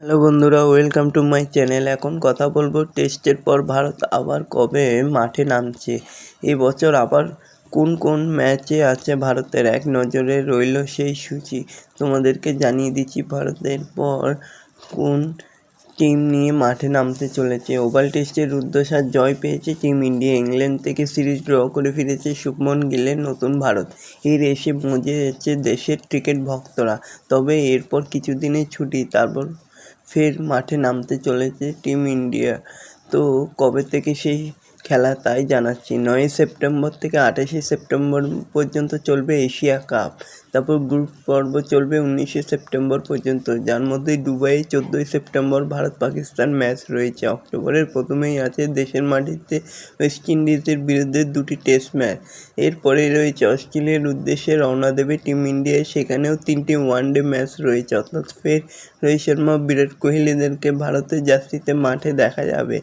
Hello বন্ধুরা, welcome to my channel. এখন কথা বলবো টেস্টের পর ভারত আবার কবে মাঠে নামছে, এবছর আবার কোন কোন ম্যাচে আছে ভারতের। এক নজরে রইল সেই সূচি। তোমাদেরকে জানিয়ে দিচ্ছি ভারতের পর কোন টিম নিয়ে মাঠে নামতে চলেছে। ওভাল টেস্টের রুদ্ধশ্বাস জয় পেয়েছে টিম ইন্ডিয়া। ইংল্যান্ড থেকে সিরিজ ড্র করে ফিরেছে শুভমন গিলের নতুন ভারত। এই রেসে মজে যাচ্ছে দেশের ক্রিকেট ভক্তরা। তবে এরপর কিছুদিনের ছুটি, তারপর ফের মাঠে নামতে চলেছে টিম ইন্ডিয়া। তো কবে থেকে সেই খেলা তাই জানাচ্ছি। 9 সেপ্টেম্বর থেকে 28 সেপ্টেম্বর পর্যন্ত চলবে এশিয়া কাপ। তারপর গ্রুপ পর্ব চলবে 19 সেপ্টেম্বর পর্যন্ত, যার মধ্যে দুবাইয়ে 14 সেপ্টেম্বর ভারত পাকিস্তান ম্যাচ রয়েছে। অক্টোবরের প্রথমেই আছে দেশের মাটিতে ওয়েস্ট ইন্ডিজের বিরুদ্ধে 2টি টেস্ট ম্যাচ। এরপরে রয়েছে অস্ট্রেলিয়ার উদ্দেশ্যে রওনা দেবে টিম ইন্ডিয়া, সেখানেও 3টি ওয়ানডে ম্যাচ রয়েছে। অর্থাৎ ফের রোহিত শর্মা, বিরাট কোহলিদেরকে ভারতের জার্সিতে মাঠে দেখা যাবে,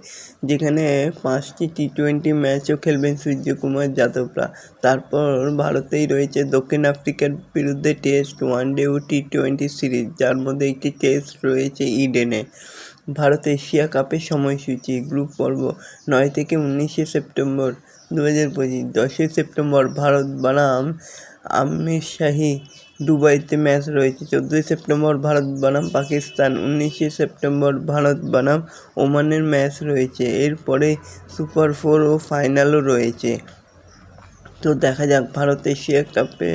যেখানে 5টি টি-20 ম্যাচও খেলবেন সূর্যকুমার যাদবরা। তারপর ভারতেই রয়েছে দক্ষিণ আফ্রিকার বিরুদ্ধে টেস্ট, ওয়ানডে ও টি-20 সিরিজ, যার মধ্যে একটি টেস্ট রয়েছে ইডেনে। ভারত এশিয়া কাপের সময়সূচি: গ্রুপ পর্ব 9 থেকে 19 সেপ্টেম্বর 2025। 10 সেপ্টেম্বর ভারত বনাম আমিরশাহী দুবাইতে ম্যাচ রয়েছে। 14 সেপ্টেম্বর ভারত বনাম পাকিস্তান। 19 সেপ্টেম্বর ভারত বনাম ওমানের ম্যাচ রয়েছে। এরপরে সুপার 4 ও ফাইনালও রয়েছে। তো দেখা যাক ভারত এশিয়া কাপে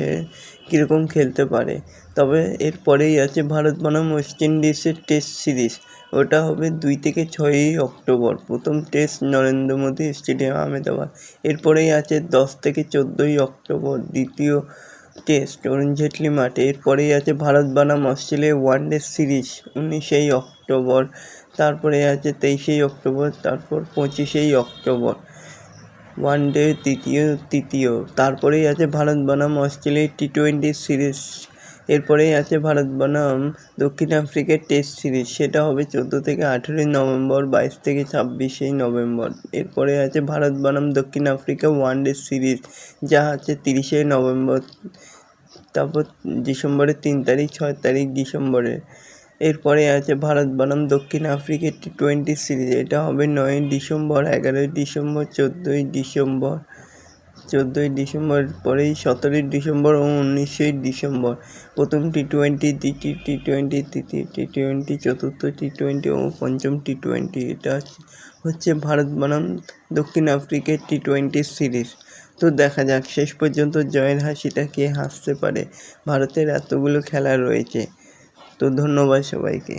কীরকম খেলতে পারে। তবে এরপরেই আছে ভারত বনাম ওয়েস্ট ইন্ডিজের টেস্ট সিরিজ। ওটা হবে 2 থেকে 6 অক্টোবর। প্রথম টেস্ট নরেন্দ্র মোদী স্টেডিয়াম, আহমেদাবাদ। এরপরেই আছে 10 থেকে 14 অক্টোবর দ্বিতীয় টেস্ট, অরুণ জেটলি মাঠে। এরপরেই আছে ভারত বনাম অস্ট্রেলিয়া ওয়ানডে সিরিজ 19 অক্টোবর। তারপরে আছে 23 অক্টোবর। তারপর 25 অক্টোবর ওয়ানডে তৃতীয়। তারপরেই আছে ভারত বনাম অস্ট্রেলিয়া টি-20 সিরিজ। এরপরেই আছে ভারত বনাম দক্ষিণ আফ্রিকার টেস্ট সিরিজ, সেটা হবে 14 থেকে 18 নভেম্বর, 22 থেকে 26 নভেম্বর। এরপরে আছে ভারত বনাম দক্ষিণ আফ্রিকা ওয়ানডে সিরিজ, যা আছে 30 নভেম্বর। তারপর ডিসেম্বরের 3 তারিখ, 6 তারিখ ডিসেম্বরে। এরপরে আছে ভারত বনাম দক্ষিণ আফ্রিকা টি-20 সিরিজ, এটা হবে 9 ডিসেম্বর, 11 ডিসেম্বর, 14 ডিসেম্বর। 14 ডিসেম্বর পরেই 17 ডিসেম্বর ও 19 ডিসেম্বর। প্রথম টি-20, দ্বিতীয় টি-20, তৃতীয় টি-20, চতুর্থ টি-20 ও পঞ্চম টি-20। এটা হচ্ছে ভারত বনাম দক্ষিণ আফ্রিকার টি-20 সিরিজ। তো দেখা যাক শেষ পর্যন্ত জয়ের হাসিটা কে হাসতে পারে। ভারতের এতগুলো খেলা রয়েছে। তো ধন্যবাদ সবাইকে।